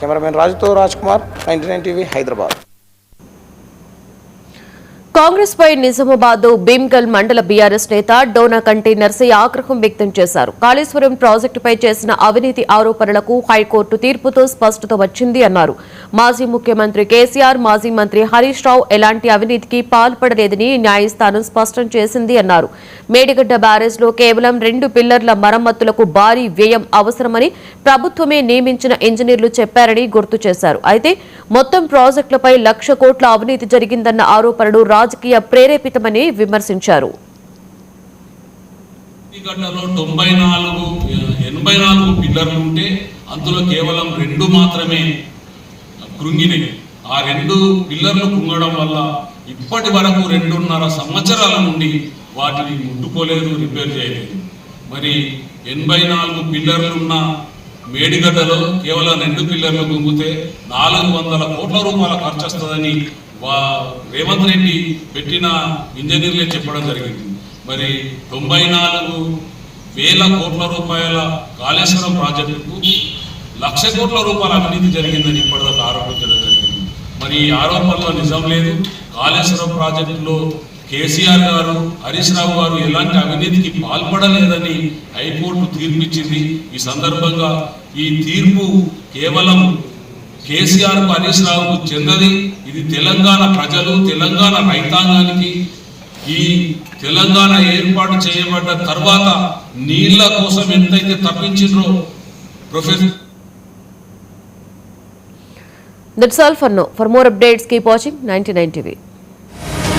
Cameraman రాజుతో Raj Kumar, 99 TV, Hyderabad. Congress పై నిజామాబాద్ భీమ్గల్ మండల BRS నేత డోనా కంటి నర్సయ్య ఆగ్రహం వ్యక్తం చేశారు. కాళేశ్వరం ప్రాజెక్టుపై చేసిన అవినీతి ఆరోపణలకు హైకోర్టు తీర్పుతో స్పష్టత వచ్చింది అన్నారు. మాజీ ముఖ్యమంత్రి కేసీఆర్, మాజీ మంత్రి హరీష్ రావు ఎలాంటి అవినీతికి పాల్పడలేదని న్యాయస్థానం స్పష్టం చేసింది అన్నారు. మేడిగడ్డ బ్యారేజ్లో కేవలం 2 పిల్లర్ల మరమ్మతులకు భారీ వ్యయం అవసరమని ప్రభుత్వమే నియమించిన ఇంజనీర్లు చెప్పారని గుర్తు చేశారు. అయితే మొత్తం ప్రాజెక్టులపై 1,00,000 కోట్ల అవినీతి జరిగిందన్న ఆరోపణలు రాజకీయ ప్రేరేపితమని విమర్శించారు. 84 పిల్లర్లు ఉంటే అందులో కేవలం 2 మాత్రమే కృంగినాయి. ఆ 2 పిల్లర్లు కృంగడం వల్ల ఇప్పటి వరకు 2.5 సంవత్సరాల నుండి వాటిని ముట్టుకోలేదు, రిపేర్ చేయలేదు. మరి 84 పిల్లర్లున్న మేడిగడ్డలో కేవలం 2 పిల్లర్లు కుంగితే 400 కోట్ల రూపాయల ఖర్చు వస్తుందని రేవంత్ రెడ్డి పెట్టిన ఇంజనీర్లే చెప్పడం జరిగింది. మరి 94,000 కోట్ల రూపాయల కాళేశ్వరం ప్రాజెక్టుకు 1,00,000 కోట్ల రూపాయల అవినీతి జరిగిందని ఇప్పటిదాకా ఆరోపించడం జరిగింది. మరి ఈ ఆరోపణలో నిజం లేదు. కాళేశ్వరం ప్రాజెక్టులో కేసీఆర్ గారు, హరీష్ రావు గారు ఎలాంటి అవినీతికి పాల్పడలేదని హైకోర్టు తీర్పిచ్చింది. ఈ సందర్భంగా ఈ తీర్పు కేవలం కేసీఆర్, హరీష్ రావుకు చెందది. ఇది తెలంగాణ ప్రజలు, తెలంగాణ రైతాంగానికి ఈ తెలంగాణ ఏర్పాటు చేయబడ్డ తర్వాత నీళ్ల కోసం ఎంతైతే తప్పించిండ్రో professor. That's all for now. For more updates, keep watching 99 TV.